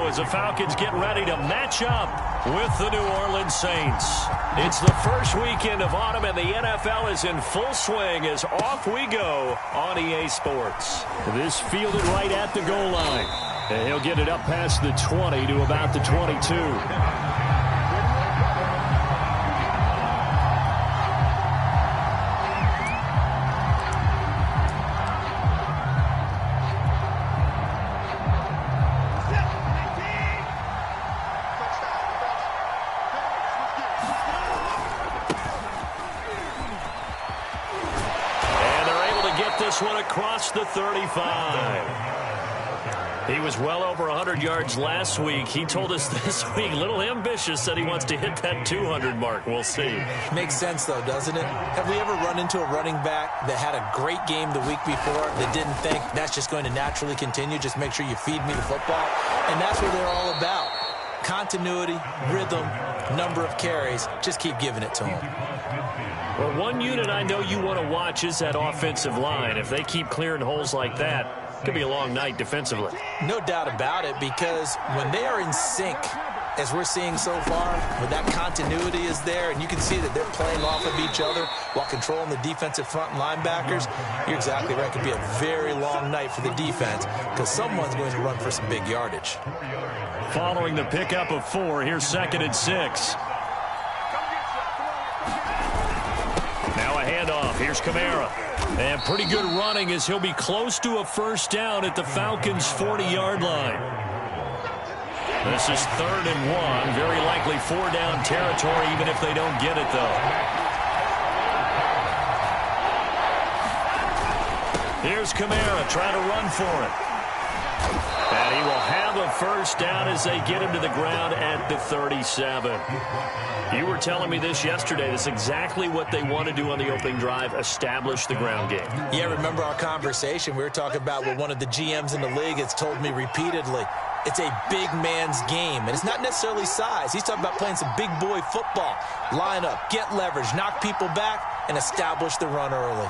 as the Falcons get ready to match up with the New Orleans Saints. It's the first weekend of autumn, and the NFL is in full swing as off we go on EA Sports. This fielded right at the goal line. And he'll get it up past the 20 to about the 22. One across the 35. He was well over 100 yards last week. He told us this week, little ambitious, said he wants to hit that 200 mark. We'll see. Makes sense, though, doesn't it? Have we ever run into a running back that had a great game the week before that didn't think that's just going to naturally continue? Just make sure you feed me the football. And that's what they're all about. Continuity, rhythm, number of carries. Just keep giving it to him. Well, one unit I know you want to watch is that offensive line. If they keep clearing holes like that, it could be a long night defensively. No doubt about it, because when they are in sync, as we're seeing so far, when that continuity is there, and you can see that they're playing off of each other while controlling the defensive front linebackers, you're exactly right. It could be a very long night for the defense because someone's going to run for some big yardage. Following the pickup of 4, here's 2nd and 6. Handoff. Here's Kamara. And pretty good running as he'll be close to a first down at the Falcons' 40-yard line. This is 3rd and 1. Very likely 4-down territory, even if they don't get it, though. Here's Kamara trying to run for it. And he will have a first down as they get him to the ground at the 37. You were telling me this yesterday. This is exactly what they want to do on the opening drive, establish the ground game. Yeah, remember our conversation. We were talking about what one of the GMs in the league has told me repeatedly. It's a big man's game, and it's not necessarily size. He's talking about playing some big boy football. Line up, get leverage, knock people back, and establish the run early.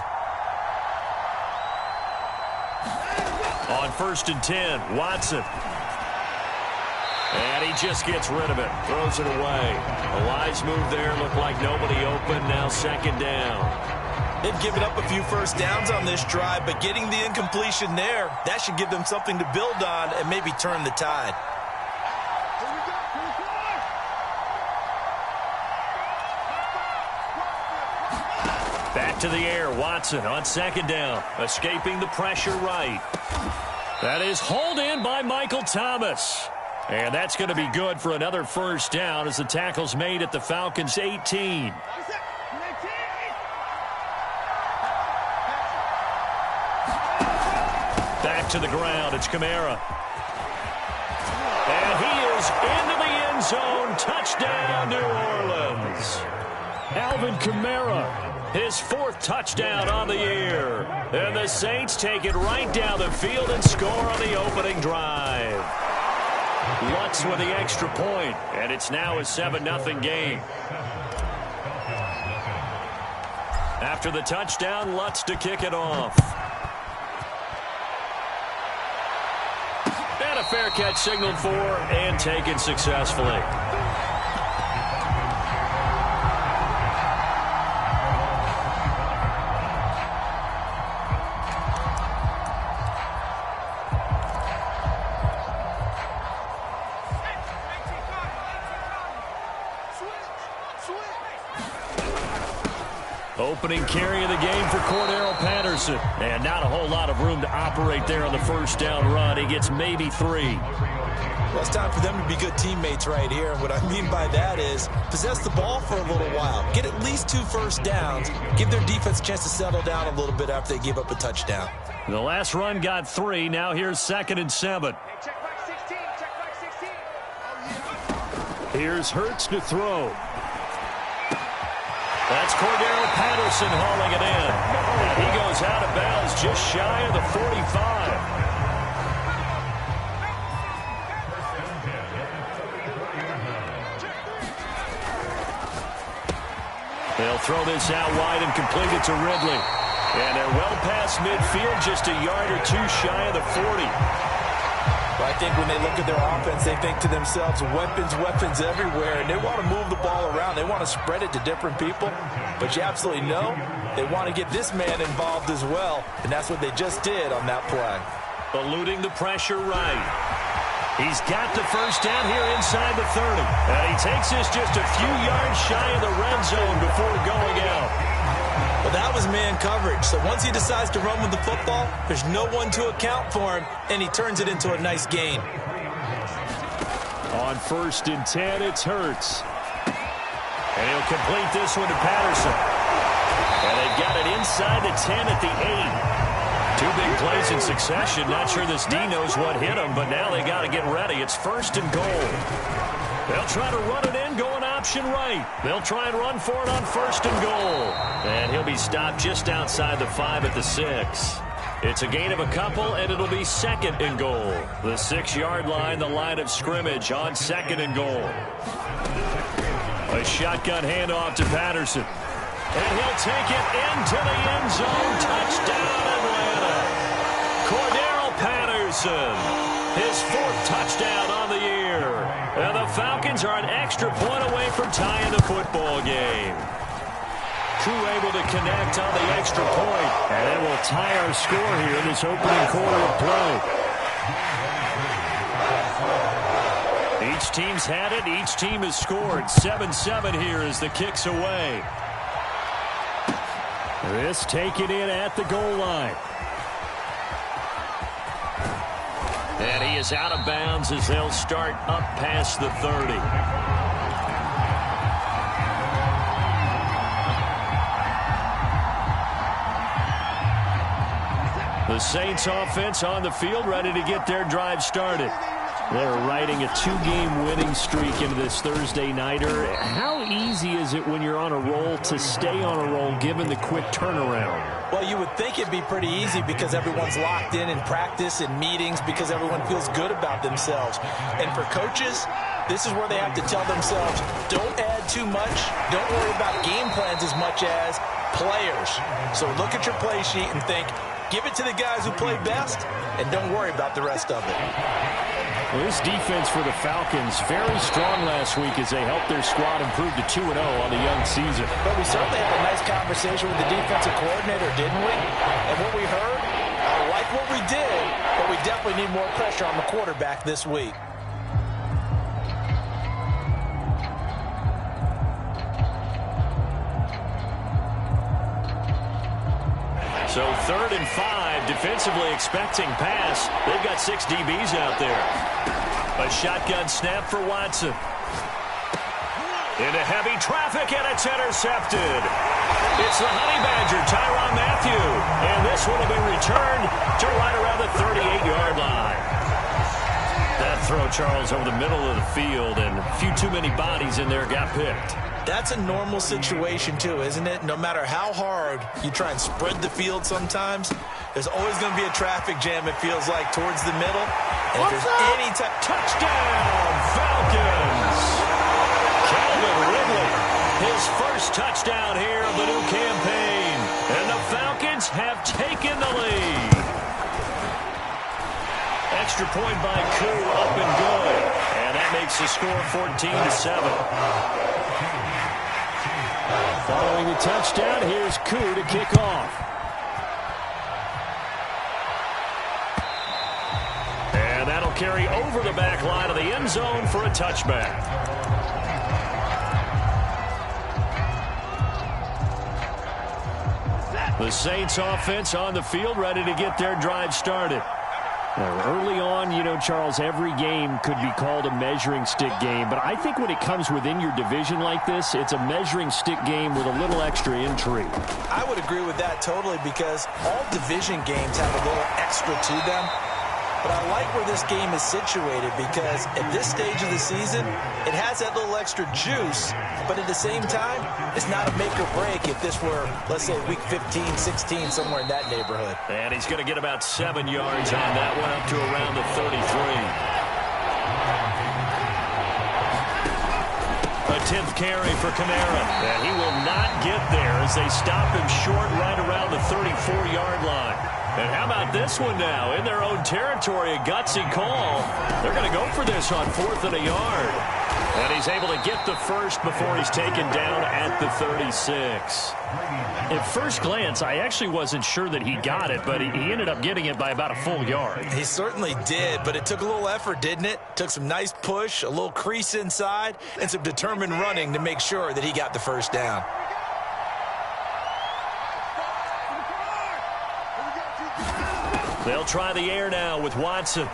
On 1st and 10, Watson. And he just gets rid of it. Throws it away. A wise move there. Looked like nobody open. Now 2nd down. They've given up a few first downs on this drive, but getting the incompletion there, that should give them something to build on and maybe turn the tide. Back to the air. Watson on 2nd down. Escaping the pressure right. That is hauled in by Michael Thomas. And that's going to be good for another first down as the tackle's made at the Falcons' 18. Back to the ground. It's Kamara. And he is into the end zone. Touchdown, New Orleans. Alvin Kamara, his 4th touchdown on the year. And the Saints take it right down the field and score on the opening drive. Lutz with the extra point, and it's now a 7-0 game. After the touchdown, Lutz to kick it off. And a fair catch signaled for and taken successfully. Opening carry of the game for Cordero Patterson. And not a whole lot of room to operate there on the first down run. He gets maybe 3. Well, it's time for them to be good teammates right here. And what I mean by that is possess the ball for a little while. Get at least 2 first downs. Give their defense a chance to settle down a little bit after they give up a touchdown. The last run got 3. Now here's 2nd and 7. Here's Hurts to throw. That's Cordero Patterson hauling it in. And he goes out of bounds just shy of the 45. They'll throw this out wide and complete it to Ridley. And they're well past midfield, just a yard or 2 shy of the 40. Well, I think when they look at their offense, they think to themselves, weapons, weapons everywhere, and they want to move the ball around. They want to spread it to different people, but you absolutely know they want to get this man involved as well, and that's what they just did on that play. Eluding the pressure right. He's got the first down here inside the 30, and he takes this just a few yards shy of the red zone before going out. Well, that was man coverage. So once he decides to run with the football, there's no one to account for him, and he turns it into a nice gain. On 1st and 10, it's Hurts. And he'll complete this one to Patterson. And they've got it inside the 10 at the 8. Two big plays in succession. Not sure this D knows what hit him, but now they got to get ready. It's 1st and goal. They'll try to run it in, going option right. They'll try and run for it on 1st and goal. And he'll be stopped just outside the 5 at the 6. It's a gain of a couple, and it'll be 2nd and goal. The 6-yard line, the line of scrimmage on 2nd and goal. A shotgun handoff to Patterson. And he'll take it into the end zone. Touchdown, Atlanta. Cordero Patterson, his 4th touchdown on the year. And the Falcons are an extra point away from tying the football game. Koo able to connect on the extra point. And it will tie our score here in this opening quarter of play. Each team's had it. Each team has scored. 7-7 here as the kick's away. This taken in at the goal line. And he is out of bounds as they'll start up past the 30. The Saints offense on the field, ready to get their drive started. They're riding a 2-game winning streak into this Thursday nighter. How easy is it when you're on a roll to stay on a roll given the quick turnaround? Well, you would think it'd be pretty easy because everyone's locked in practice and meetings because everyone feels good about themselves. And for coaches, this is where they have to tell themselves, don't add too much. Don't worry about game plans as much as players. So look at your play sheet and think, give it to the guys who play best and don't worry about the rest of it. Well, this defense for the Falcons, very strong last week as they helped their squad improve to 2-0 on the young season. But we certainly had a nice conversation with the defensive coordinator, didn't we? And what we heard, I like what we did, but we definitely need more pressure on the quarterback this week. So 3rd and 5, defensively expecting pass. They've got 6 DBs out there. A shotgun snap for Watson. Into heavy traffic, and it's intercepted. It's the Honey Badger, Tyrann Mathieu. And this one will be returned to right around the 38-yard line. That throw, Charles, over the middle of the field, and a few too many bodies in there got picked. That's a normal situation, too, isn't it? No matter how hard you try and spread the field sometimes, there's always going to be a traffic jam, it feels like, towards the middle. And if there's any type... Touchdown, Falcons! Calvin Ridley, his first touchdown here of the new campaign. And the Falcons have taken the lead. Extra point by Koo, up and good. And that makes the score 14-7. Following the touchdown, here's Koo to kick off. And that'll carry over the back line of the end zone for a touchback. The Saints offense on the field, ready to get their drive started. Early on, you know, Charles, every game could be called a measuring stick game. But I think when it comes within your division like this, it's a measuring stick game with a little extra intrigue. I would agree with that totally because all division games have a little extra to them. But I like where this game is situated because at this stage of the season, it has that little extra juice. But at the same time, it's not a make or break if this were, let's say, week 15, 16, somewhere in that neighborhood. And he's going to get about 7 yards on that one, up to around the 33. A 10th carry for Kamara. And he will not get there as they stop him short right around the 34-yard line. And how about this one now? In their own territory, a gutsy call. They're going to go for this on 4th and a yard. And he's able to get the first before he's taken down at the 36. At first glance, I actually wasn't sure that he got it, but he ended up getting it by about a full yard. He certainly did, but it took a little effort, didn't it? Took some nice push, a little crease inside, and some determined running to make sure that he got the first down. They'll try the air now with Watson.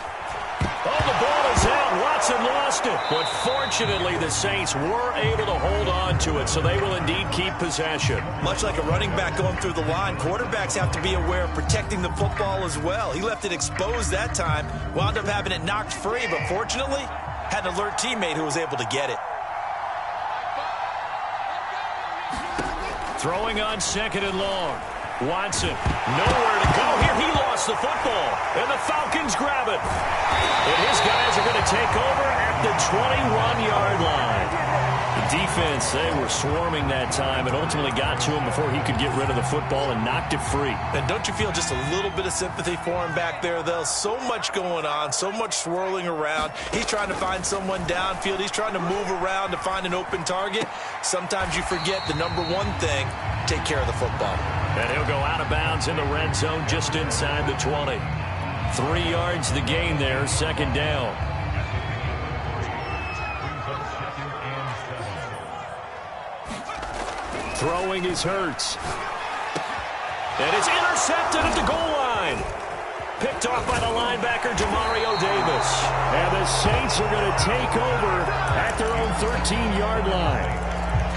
Oh, the ball is out. Watson lost it. But fortunately, the Saints were able to hold on to it, so they will indeed keep possession. Much like a running back going through the line, quarterbacks have to be aware of protecting the football as well. He left it exposed that time, wound up having it knocked free, but fortunately, had an alert teammate who was able to get it. Throwing on 2nd and long. Watson, nowhere to go here. He lost the football, and the Falcons grab it. And his guys are going to take over at the 21-yard line. The defense, they were swarming that time and ultimately got to him before he could get rid of the football and knocked it free. And don't you feel just a little bit of sympathy for him back there, though? So much going on, so much swirling around. He's trying to find someone downfield. He's trying to move around to find an open target. Sometimes you forget the number one thing, take care of the football. And he'll go out of bounds in the red zone just inside the 20. 3 yards the gain there, 2nd down. Throwing is Hurts. And it's intercepted at the goal line. Picked off by the linebacker, Demario Davis. And the Saints are going to take over at their own 13-yard line.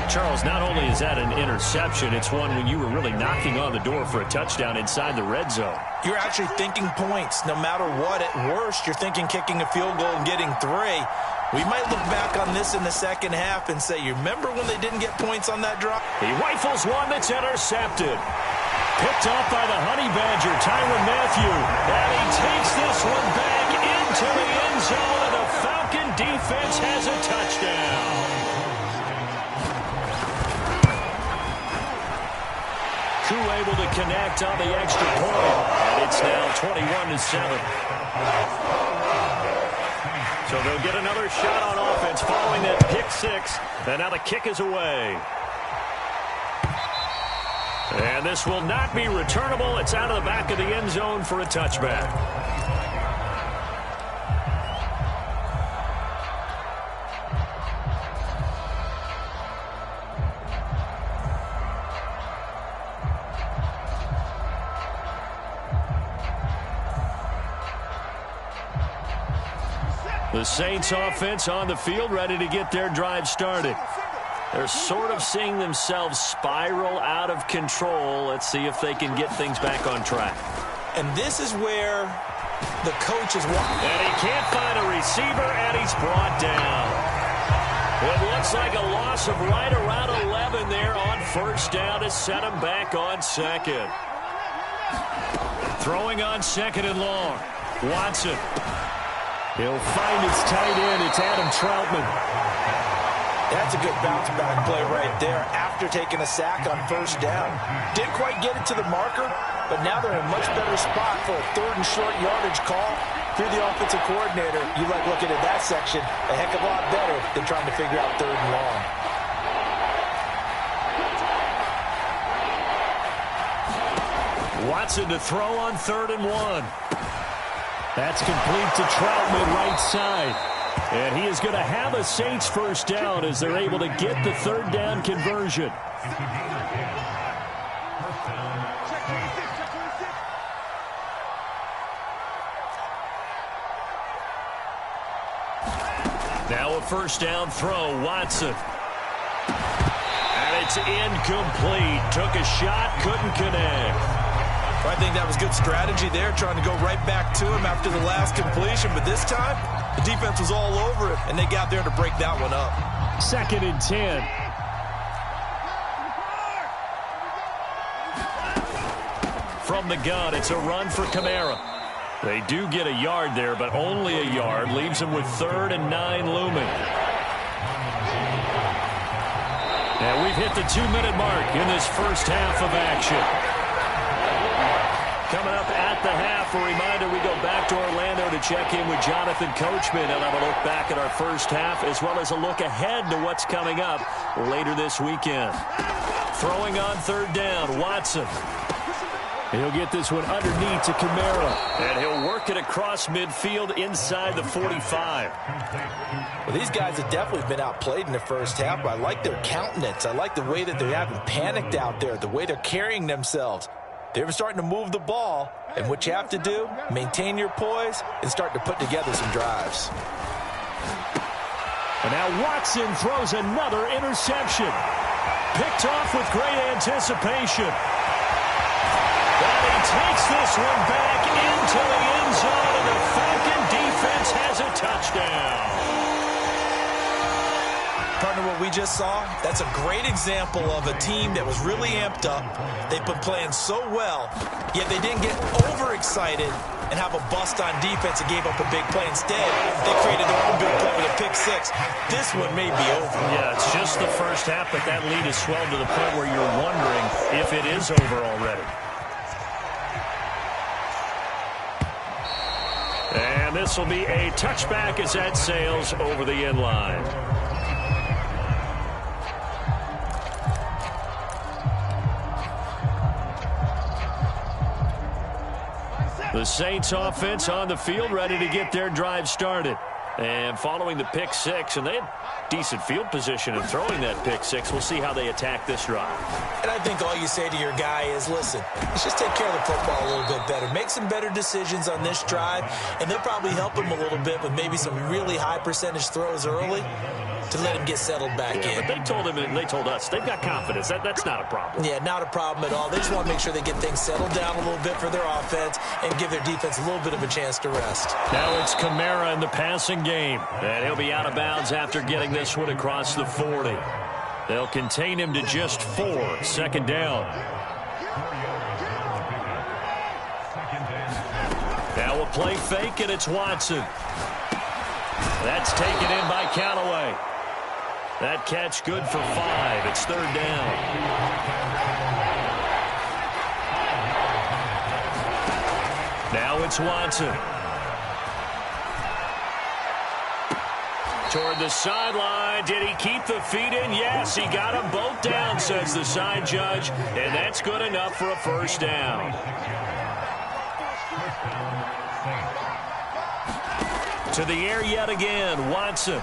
Charles, not only is that an interception, it's one when you were really knocking on the door for a touchdown inside the red zone. You're actually thinking points. No matter what, at worst, you're thinking kicking a field goal and getting 3. We might look back on this in the second half and say, you remember when they didn't get points on that drop? He rifles one that's intercepted. Picked off by the Honey Badger, Tyrann Mathieu. And he takes this one back into the end zone, and the Falcon defense has a touchdown. Able to connect on the extra point, and it's now 21-7. So they'll get another shot on offense following that pick 6, and now the kick is away. And this will not be returnable. It's out of the back of the end zone for a touchback. The Saints offense on the field, ready to get their drive started. They're sort of seeing themselves spiral out of control. Let's see if they can get things back on track. And this is where the coach is walking. And he can't find a receiver, and he's brought down. It looks like a loss of right around 11 there on 1st down to set him back on 2nd. Throwing on 2nd and long. Watson. He'll find his tight end. It's Adam Troutman. That's a good bounce-back play right there after taking a sack on 1st down. Didn't quite get it to the marker, but now they're in a much better spot for a 3rd and short yardage call. Through the offensive coordinator, you like looking at that section a heck of a lot better than trying to figure out 3rd and long. Watson to throw on 3rd and 1. That's complete to Troutman right side. And he is going to have a Saints 1st down as they're able to get the 3rd down conversion. Now a 1st down throw, Watson. And it's incomplete. Took a shot, couldn't connect. I think that was good strategy there, trying to go right back to him after the last completion. But this time, the defense was all over it, and they got there to break that one up. 2nd and 10. From the gun, it's a run for Kamara. They do get a yard there, but only a yard. Leaves them with 3rd and 9 looming. And we've hit the 2-minute mark in this first half of action. Coming up at the half, a reminder, we go back to Orlando to check in with Jonathan Coachman. He'll have a look back at our first half as well as a look ahead to what's coming up later this weekend. Throwing on third down, Watson. He'll get this one underneath to Kamara. And he'll work it across midfield inside the 45. Well, these guys have definitely been outplayed in the first half, but I like their countenance. I like the way that they haven't panicked out there, the way they're carrying themselves. They're starting to move the ball, and what you have to do, maintain your poise and start to put together some drives. And now Watson throws another interception. Picked off with great anticipation. And he takes this one back into the end zone, and the Falcon defense has a touchdown. Partner, what we just saw, that's a great example of a team that was really amped up. They've been playing so well, yet they didn't get overexcited and have a bust on defense and gave up a big play. Instead, they created their own big play with a pick six. This one may be over. Yeah, it's just the first half, but that lead has swelled to the point where you're wondering if it is over already. And this will be a touchback as that sails over the end line. The Saints offense on the field, ready to get their drive started. And following the pick six, and they had decent field position in throwing that pick six. We'll see how they attack this drive. And I think all you say to your guy is, listen, let's just take care of the football a little bit better. Make some better decisions on this drive, and they'll probably help him a little bit with maybe some really high percentage throws early to let him get settled back in. But they told him, and they told us, they've got confidence. That's not a problem. Yeah, not a problem at all. They just want to make sure they get things settled down a little bit for their offense and give their defense a little bit of a chance to rest. Now it's Kamara in the passing game, and he'll be out of bounds after getting this one across the 40. They'll contain him to just 4. Second down. Now a play fake, and it's Watson. That's taken in by Callaway. That catch good for 5. It's third down. Now it's Watson. Toward the sideline. Did he keep the feet in? Yes, he got them both down, says the side judge. And that's good enough for a first down. To the air yet again, Watson.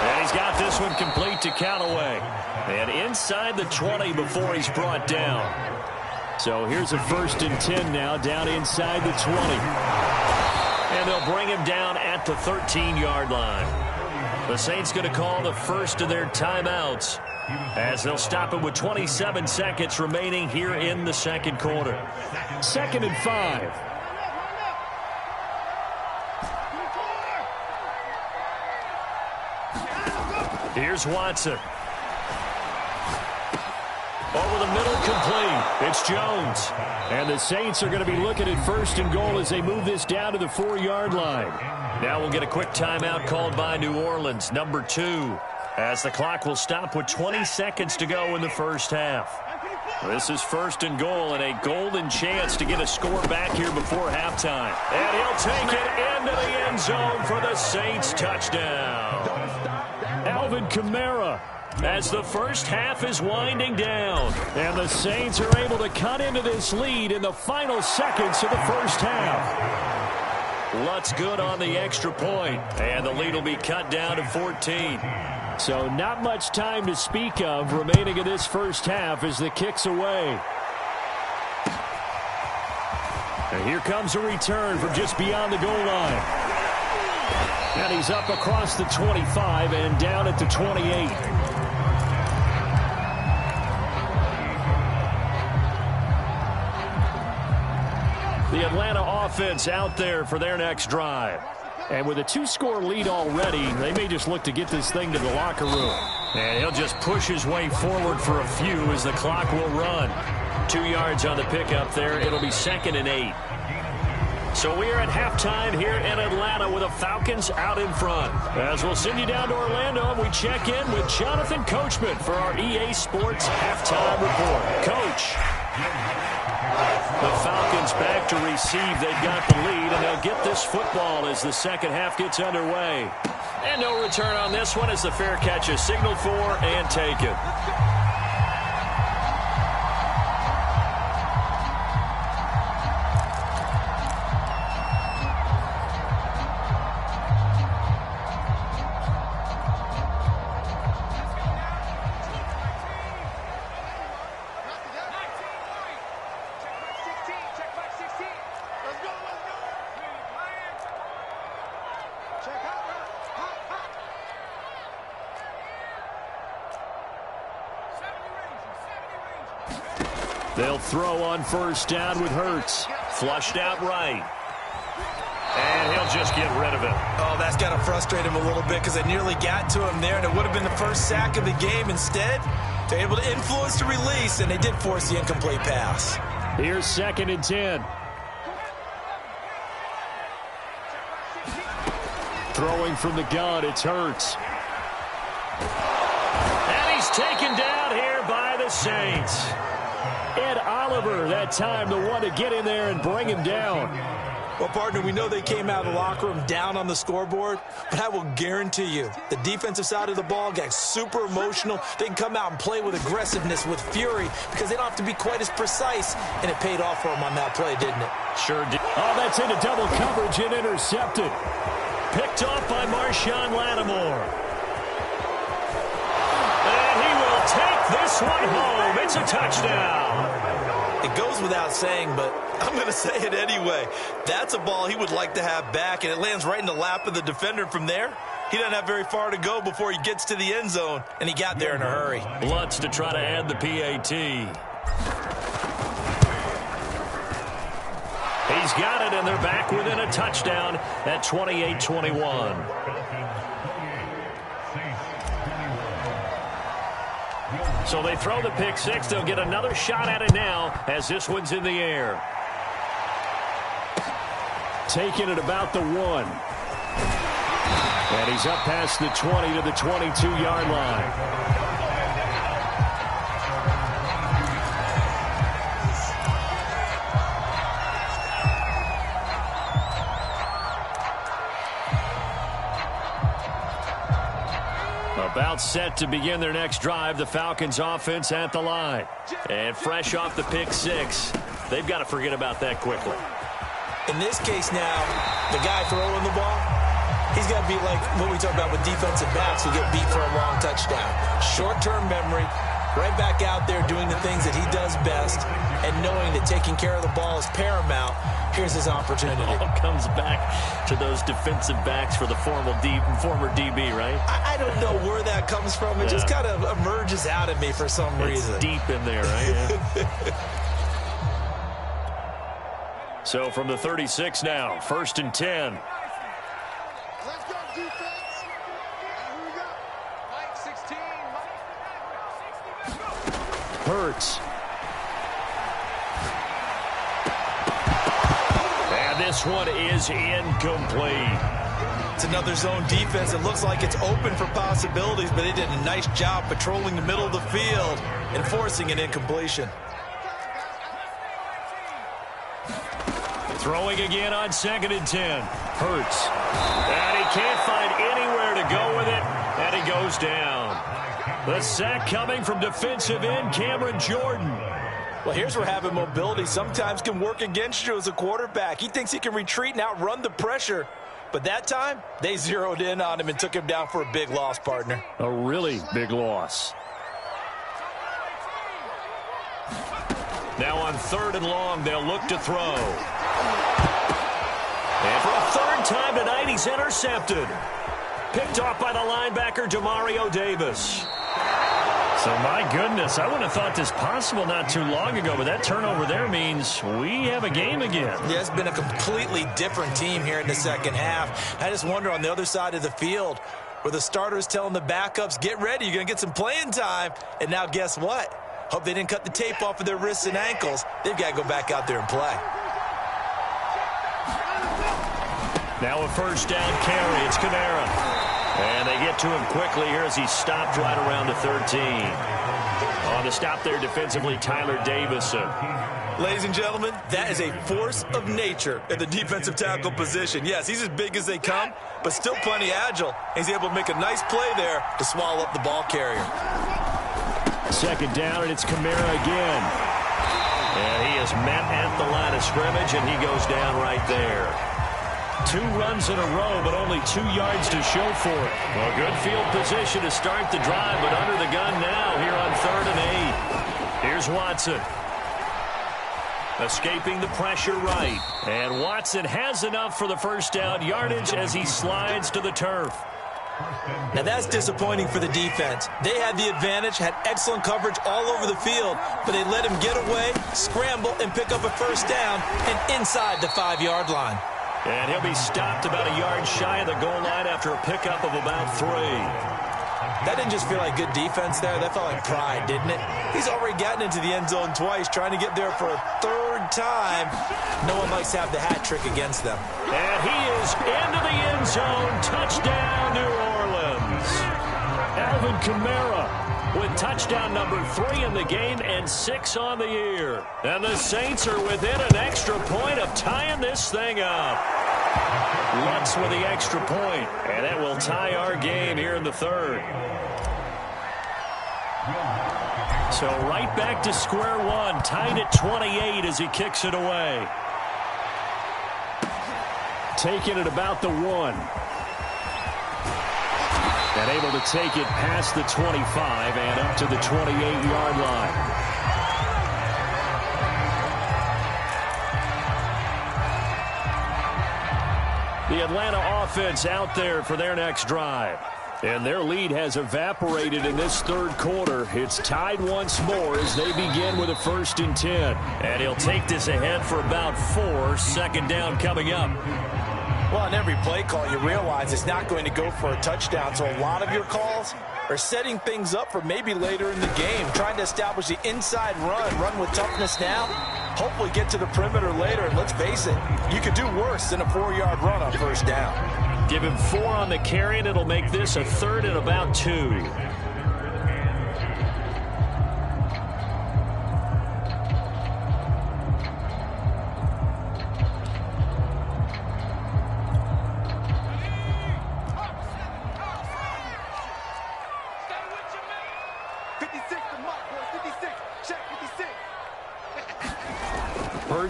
And he's got this one complete to Callaway. And inside the 20 before he's brought down. So here's a 1st and 10 now, down inside the 20. And they'll bring him down at the 13-yard line. The Saints going to call the first of their timeouts as they'll stop it with 27 seconds remaining here in the second quarter. 2nd and 5. Here's Watson. Over the middle, complete. It's Jones. And the Saints are going to be looking at 1st and goal as they move this down to the 4-yard line. Now we'll get a quick timeout called by New Orleans, number 2, as the clock will stop with 20 seconds to go in the first half. This is 1st and goal and a golden chance to get a score back here before halftime. And he'll take it into the end zone for the Saints touchdown. Alvin Kamara, as the first half is winding down. And the Saints are able to cut into this lead in the final seconds of the first half. Lutz good on the extra point, and the lead will be cut down to 14. So not much time to speak of remaining in this first half as the kick's away. And here comes a return from just beyond the goal line. And he's up across the 25 and down at the 28. The Atlanta offense out there for their next drive. And with a 2-score lead already, they may just look to get this thing to the locker room. And he'll just push his way forward for a few as the clock will run. 2 yards on the pickup there. It'll be 2nd and 8. So we are at halftime here in Atlanta with the Falcons out in front. As we'll send you down to Orlando, we check in with Jonathan Coachman for our EA Sports Halftime Report. Coach. The Falcons back to receive. They've got the lead, and they'll get this football as the second half gets underway. And no return on this one as the fair catch is signaled for and taken. They'll throw on first down with Hurts. Flushed out right. And he'll just get rid of it. Oh, that's got to frustrate him a little bit because they nearly got to him there, and it would have been the first sack of the game. Instead, they're able to influence the release, and they did force the incomplete pass. Here's 2nd and 10. Throwing from the gun, it's Hurts. And he's taken down here by the Saints. Ed Oliver, that time, the one to get in there and bring him down. Well, partner, we know they came out of the locker room down on the scoreboard, but I will guarantee you the defensive side of the ball got super emotional. They can come out and play with aggressiveness, with fury, because they don't have to be quite as precise, and it paid off for them on that play, didn't it? Sure did. Oh, that's into double coverage and intercepted. Picked off by Marshawn Lattimore. And he will take this one home. It's a touchdown. It goes without saying, but I'm going to say it anyway. That's a ball he would like to have back, and it lands right in the lap of the defender from there. He doesn't have very far to go before he gets to the end zone, and he got there in a hurry. Lutz to try to add the PAT. He's got it, and they're back within a touchdown at 28-21. So they throw the pick six. They'll get another shot at it now as this one's in the air. Taking it about the 1. And he's up past the 20 to the 22-yard line. About set to begin their next drive. The Falcons offense at the line. And fresh off the pick six, they've got to forget about that quickly. In this case now, the guy throwing the ball, he's got to be like what we talk about with defensive backs who get beat for a long touchdown. Short-term memory, right back out there doing the things that he does best, and knowing that taking care of the ball is paramount. Here's his opportunity. It all comes back to those defensive backs for the former DB, right? I don't know where that comes from. It just kind of emerges out of me for some reason. It's deep in there, right? Yeah. So from the 36 now, 1st and 10. Let's go, defense. Here we go. Mike 16. Hurts. And this one is incomplete. It's another zone defense. It looks like it's open for possibilities, but they did a nice job patrolling the middle of the field and forcing an incompletion. Throwing again on 2nd and 10. Hurts. And he can't find anywhere to go with it, and he goes down. The sack coming from defensive end Cameron Jordan. Well, here's where having mobility sometimes can work against you as a quarterback. He thinks he can retreat and outrun the pressure. But that time, they zeroed in on him and took him down for a big loss, partner. A really big loss. Now on 3rd and long, they'll look to throw. And for a 3rd time tonight, he's intercepted. Picked off by the linebacker, Demario Davis. So, my goodness, I wouldn't have thought this possible not too long ago, but that turnover there means we have a game again. Yeah, it's been a completely different team here in the second half. I just wonder on the other side of the field where the starters telling the backups, get ready, you're going to get some playing time. And now guess what? Hope they didn't cut the tape off of their wrists and ankles. They've got to go back out there and play. Now a 1st down carry. It's Kamara. And they get to him quickly here as he stopped right around the 13. On the stop there defensively, Tyler Davison. Ladies and gentlemen, that is a force of nature at the defensive tackle position. Yes, he's as big as they come, but still plenty agile. He's able to make a nice play there to swallow up the ball carrier. Second down, and it's Kamara again. And he is met at the line of scrimmage, and he goes down right there. 2 runs in a row, but only 2 yards to show for it. Well, good field position to start the drive, but under the gun now here on 3rd and 8. Here's Watson. Escaping the pressure right. And Watson has enough for the first down yardage as he slides to the turf. Now that's disappointing for the defense. They had the advantage, had excellent coverage all over the field, but they let him get away, scramble, and pick up a first down and inside the 5-yard line. And he'll be stopped about a yard shy of the goal line after a pickup of about 3. That didn't just feel like good defense there. That felt like pride, didn't it? He's already gotten into the end zone twice, trying to get there for a 3rd time. No one likes to have the hat trick against them. And he is into the end zone. Touchdown, New Orleans. Alvin Kamara with touchdown number 3 in the game and 6 on the year. And the Saints are within an extra point of tying this thing up. Lutz with the extra point, and that will tie our game here in the 3rd. So right back to square one, tied at 28 as he kicks it away. Taking it about the 1. And able to take it past the 25 and up to the 28-yard line. The Atlanta offense out there for their next drive. And their lead has evaporated in this 3rd quarter. It's tied once more as they begin with a 1st and 10. And he'll take this ahead for about 4. Second down coming up. Well, on every play call, you realize it's not going to go for a touchdown. So a lot of your calls are setting things up for maybe later in the game, trying to establish the inside run with toughness now, hopefully get to the perimeter later. And let's face it, you could do worse than a 4-yard run on 1st down. Give him 4 on the carry, and it'll make this a 3rd and about 2.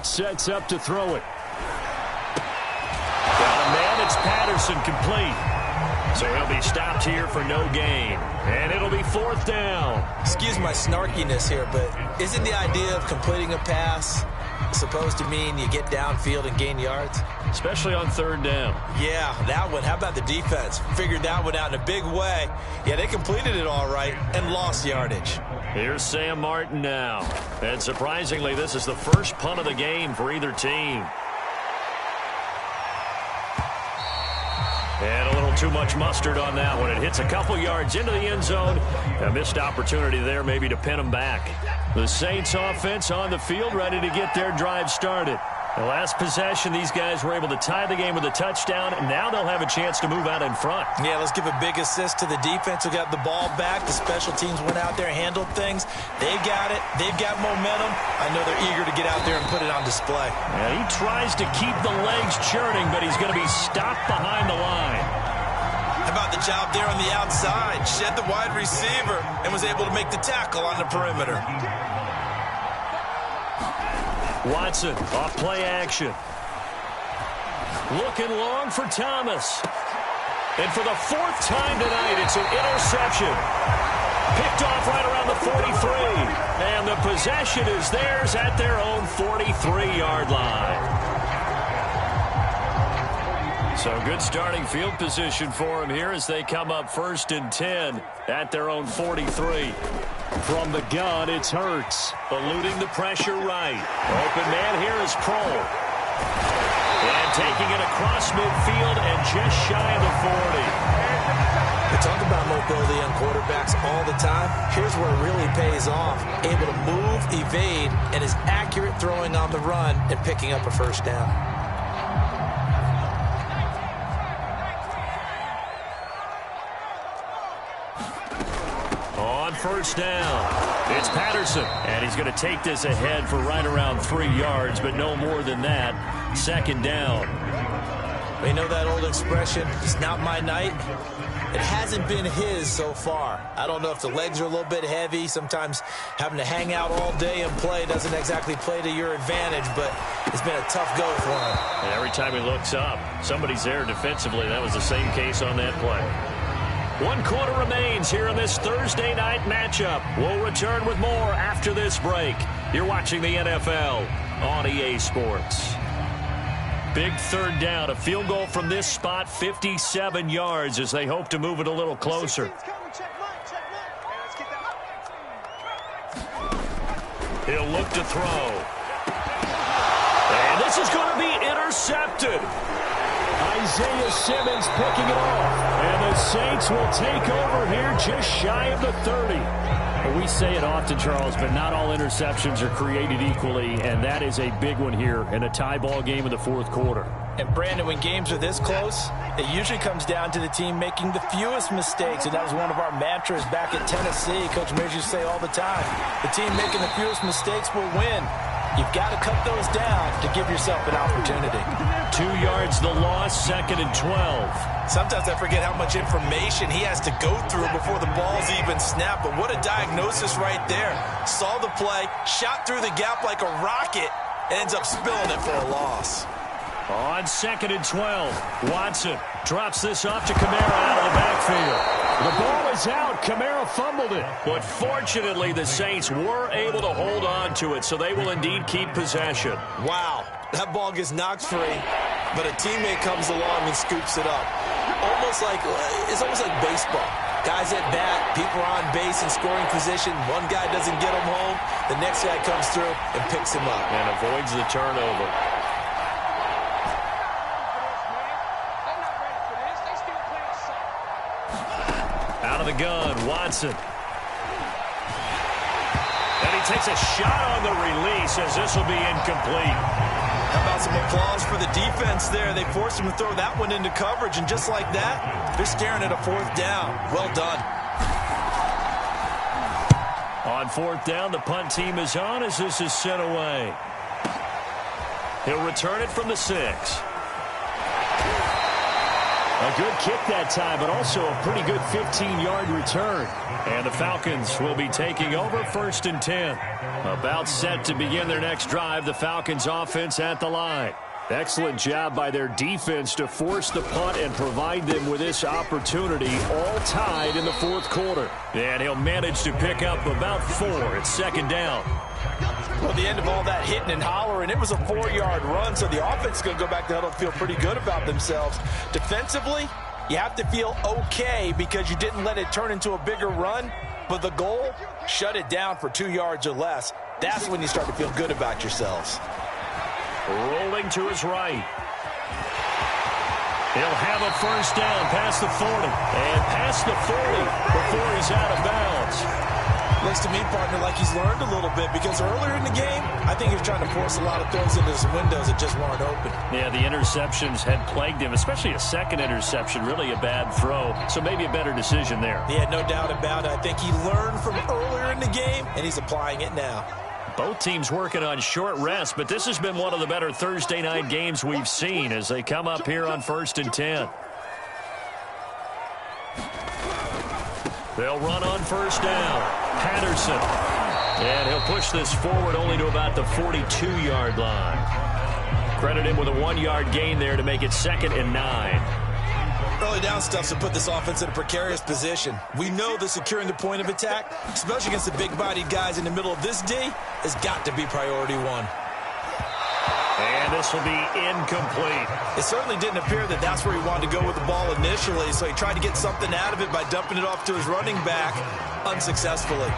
Sets up to throw it. Got a man, it's Patterson, complete. So he'll be stopped here for no gain. And it'll be 4th down. Excuse my snarkiness here, but isn't the idea of completing a pass supposed to mean you get downfield and gain yards? Especially on 3rd down. Yeah, that one. How about the defense? Figured that one out in a big way. Yeah, they completed it all right and lost yardage. Here's Sam Martin now. And surprisingly, this is the first punt of the game for either team. And a little too much mustard on that one. It hits a couple yards into the end zone. A missed opportunity there maybe to pin them back. The Saints offense on the field ready to get their drive started. The last possession, these guys were able to tie the game with a touchdown, and now they'll have a chance to move out in front. Yeah, let's give a big assist to the defense who got the ball back. The special teams went out there, handled things. They got it. They've got momentum. I know they're eager to get out there and put it on display. Yeah, he tries to keep the legs churning, but he's going to be stopped behind the line. How about the job there on the outside? Shed the wide receiver and was able to make the tackle on the perimeter. Watson off play action. Looking long for Thomas. And for the 4th time tonight, it's an interception. Picked off right around the 43. And the possession is theirs at their own 43-yard line. So good starting field position for them here as they come up 1st and 10 at their own 43. From the gun, it's Hurts. Eluding the pressure right. Open man here is Kroll. And taking it across midfield and just shy of the 40. We talk about mobility on quarterbacks all the time. Here's where it really pays off. Able to move, evade, and is accurate throwing on the run and picking up a first down. first down. It's Patterson, and he's going to take this ahead for right around 3 yards, but no more than that. Second down. We know that old expression, it's not my night. It hasn't been his so far. I don't know if the legs are a little bit heavy. Sometimes having to hang out all day and play doesn't exactly play to your advantage, but it's been a tough go for him. And every time he looks up, somebody's there defensively. That was the same case on that play. 1 quarter remains here in this Thursday night matchup. We'll return with more after this break. You're watching the NFL on EA Sports. Big third down, a field goal from this spot, 57 yards as they hope to move it a little closer. He'll look to throw. And this is going to be intercepted. Isaiah Simmons picking it off. And the Saints will take over here just shy of the 30. Well, we say it often, Charles, but not all interceptions are created equally, and that is a big one here in a tie ball game in the fourth quarter. And, Brandon, when games are this close, it usually comes down to the team making the fewest mistakes, and that was one of our mantras back at Tennessee. Coach Mears used to say all the time, the team making the fewest mistakes will win. You've got to cut those down to give yourself an opportunity. 2 yards the loss, second and 12. Sometimes I forget how much information he has to go through before the ball's even snapped, but what a diagnosis right there. Saw the play, shot through the gap like a rocket, ends up spilling it for a loss. On second and 12, Watson drops this off to Kamara out of the backfield. The ball is out. Kamara fumbled it. But fortunately, the Saints were able to hold on to it, so they will indeed keep possession. Wow, that ball gets knocked free, but a teammate comes along and scoops it up. It's almost like baseball. Guys at bat, people are on base in scoring position. One guy doesn't get him home. The next guy comes through and picks him up. And avoids the turnover. Out of the gun, Watson. And he takes a shot on the release as this will be incomplete. How about some applause for the defense there? They forced him to throw that one into coverage, and just like that, they're staring at a fourth down. Well done. On fourth down, the punt team is on as this is sent away. He'll return it from the 6. A good kick that time, but also a pretty good 15-yard return. And the Falcons will be taking over first and 10. About set to begin their next drive, the Falcons offense at the line. Excellent job by their defense to force the punt and provide them with this opportunity, all tied in the fourth quarter. And he'll manage to pick up about 4 at second down. Well, the end of all that hitting and hollering, it was a 4-yard run, so the offense is going to go back to huddle and feel pretty good about themselves. Defensively, you have to feel okay because you didn't let it turn into a bigger run, but the goal, shut it down for 2 yards or less. That's when you start to feel good about yourselves. Rolling to his right. He'll have a first down past the 40 and past the 40 before he's out of bounds. Looks to me, partner, like he's learned a little bit because earlier in the game, I think he was trying to force a lot of throws into his windows that just weren't open. Yeah, the interceptions had plagued him, especially a second interception, really a bad throw. So maybe a better decision there. Yeah, no doubt about it. I think he learned from earlier in the game, and he's applying it now. Both teams working on short rest, but this has been one of the better Thursday night games we've seen as they come up here on first and 10. They'll run on first down. Patterson. And he'll push this forward only to about the 42-yard line. Credit him with a 1-yard gain there to make it second and 9. Early down stuff to put this offense in a precarious position. We know that securing the point of attack, especially against the big-bodied guys in the middle of this D, has got to be priority 1. And this will be incomplete. It certainly didn't appear that that's where he wanted to go with the ball initially, so he tried to get something out of it by dumping it off to his running back unsuccessfully.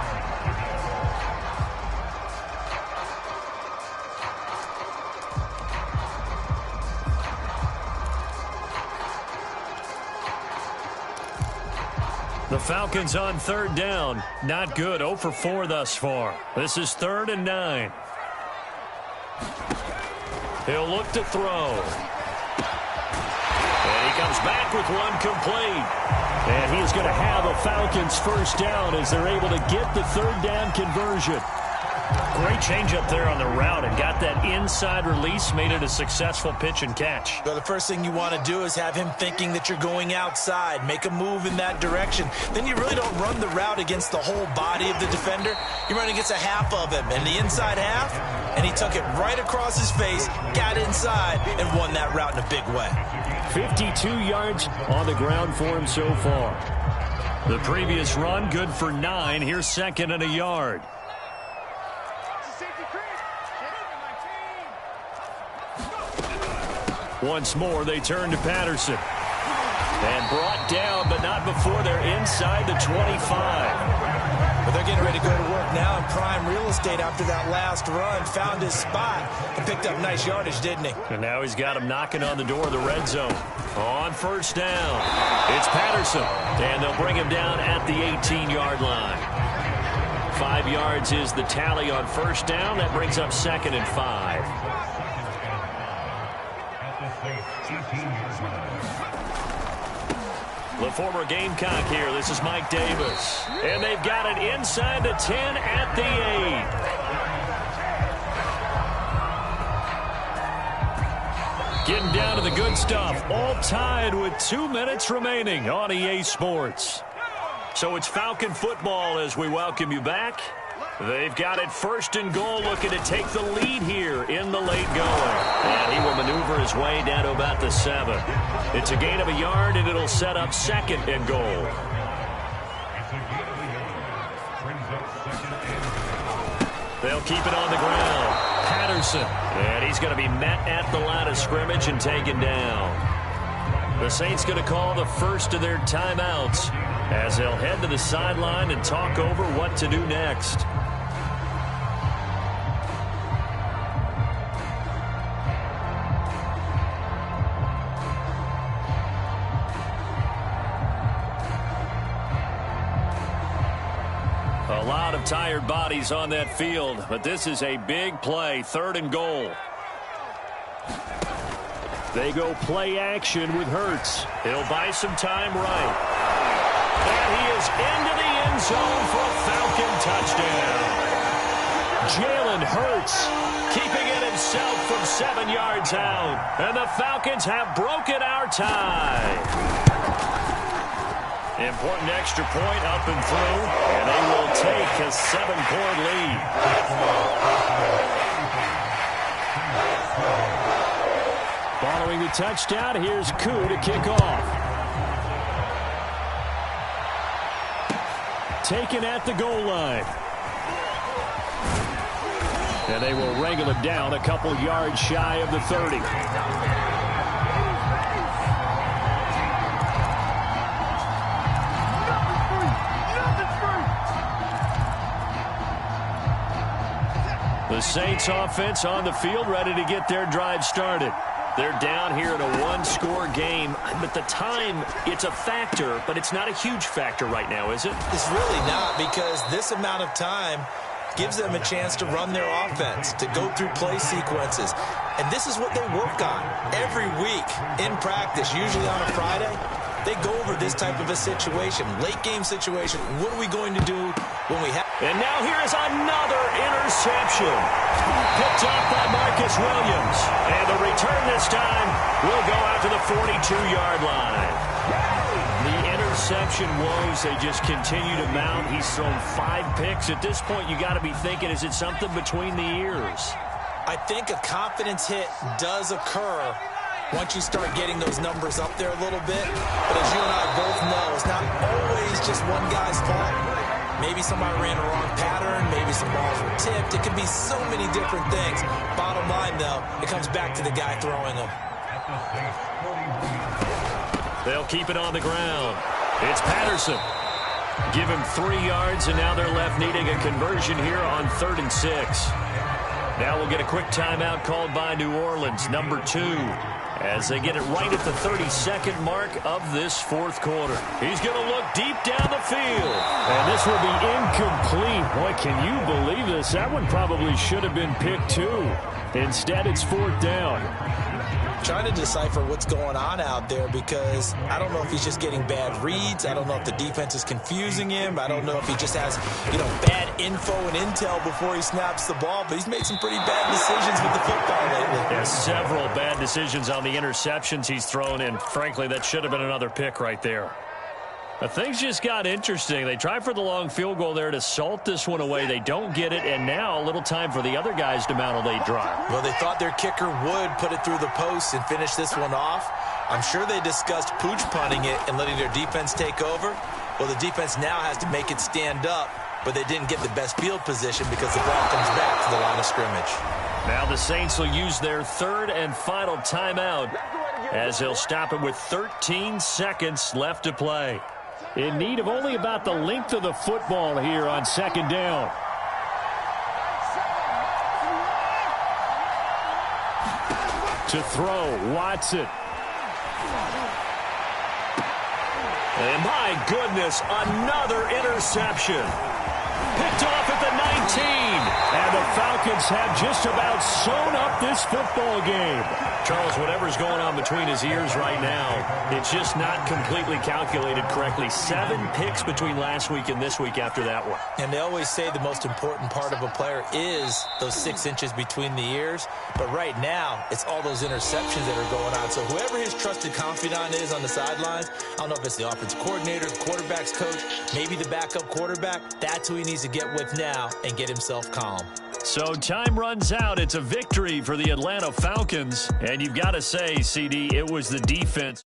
The Falcons on third down. Not good. 0 for 4 thus far. This is 3rd and 9. He'll look to throw. And he comes back with one complete. And he is going to have a Falcons first down as they're able to get the third down conversion. Great change up there on the route and got that inside release, made it a successful pitch and catch. Well, the first thing you want to do is have him thinking that you're going outside, make a move in that direction. Then you really don't run the route against the whole body of the defender. You run against a half of him, and the inside half, and he took it right across his face, got inside, and won that route in a big way. 52 yards on the ground for him so far. The previous run, good for 9. Here's second and a yard. Once more, they turn to Patterson. And brought down, but not before they're inside the 25. But they're getting ready to go to work now in prime real estate after that last run. Found his spot and picked up nice yardage, didn't he? And now he's got him knocking on the door of the red zone. On first down, it's Patterson. And they'll bring him down at the 18-yard line. 5 yards is the tally on first down. That brings up second and 5. The former Gamecock here. This is Mike Davis. And they've got it inside the 10 at the 8. Getting down to the good stuff. All tied with 2 minutes remaining on EA Sports. So it's Falcon football as we welcome you back. They've got it first and goal, looking to take the lead here in the late going. And he will maneuver his way down to about the 7. It's a gain of a yard, and it'll set up second and goal. They'll keep it on the ground. Patterson. And he's going to be met at the line of scrimmage and taken down. The Saints going to call the first of their timeouts as they'll head to the sideline and talk over what to do next. A lot of tired bodies on that field, but this is a big play, third and goal. They go play action with Hurts. He'll buy some time right. And he is into the end zone for a Falcon touchdown. Jalen Hurts keeping it himself from 7 yards out. And the Falcons have broken our tie. Important extra point up and through. And they will take a 7-point lead. Following the touchdown, here's Koo to kick off. Taken at the goal line. And they will wrangle it down a couple yards shy of the 30. The Saints offense on the field, ready to get their drive started. They're down here in a one-score game. But the time, it's a factor, but it's not a huge factor right now, is it? It's really not, because this amount of time gives them a chance to run their offense, to go through play sequences. And this is what they work on every week in practice, usually on a Friday. They go over this type of a situation, late-game situation. What are we going to do when we have... And now here is another interception. Picked up by Marcus Williams. And the return this time will go out to the 42-yard line. The interception woes, they just continue to mount. He's thrown 5 picks. At this point, you got to be thinking, is it something between the ears? I think a confidence hit does occur once you start getting those numbers up there a little bit. But as you and I both know, it's not always just one guy's fault. Maybe somebody ran a wrong pattern. Maybe some balls were tipped. It could be so many different things. Bottom line, though, it comes back to the guy throwing them. They'll keep it on the ground. It's Patterson. Give him 3 yards, and now they're left needing a conversion here on 3rd and 6. Now we'll get a quick timeout called by New Orleans, number 2. As they get it right at the 32nd mark of this 4th quarter. He's going to look deep down the field. And this will be incomplete. Boy, can you believe this? That one probably should have been picked too. Instead, it's 4th down. trying to decipher what's going on out there because I don't know if he's just getting bad reads. I don't know if the defense is confusing him. I don't know if he just has, bad info and intel before he snaps the ball. But he's made some pretty bad decisions with the football lately. Yeah, several bad decisions on the interceptions he's thrown, and frankly, that should have been another pick right there. But things just got interesting. They try for the long field goal there to salt this one away. They don't get it, and now a little time for the other guys to mount a late drive. Well, they thought their kicker would put it through the post and finish this one off. I'm sure they discussed pooch punting it and letting their defense take over. Well, the defense now has to make it stand up, but they didn't get the best field position because the ball comes back to the line of scrimmage. Now the Saints will use their third and final timeout as they'll stop it with 13 seconds left to play. In need of only about the length of the football here on second down. To throw, Watson. And my goodness, another interception. Picked off at the 19. And the Falcons have just about sewn up this football game. Charles, whatever's going on between his ears right now, it's just not completely calculated correctly. 7 picks between last week and this week after that one. And they always say the most important part of a player is those 6 inches between the ears. But right now, it's all those interceptions that are going on. So whoever his trusted confidant is on the sidelines, I don't know if it's the offensive coordinator, the quarterback's coach, maybe the backup quarterback, that's who he needs to get with now and get himself calm. So time runs out. It's a victory for the Atlanta Falcons. And you've got to say, CD, it was the defense.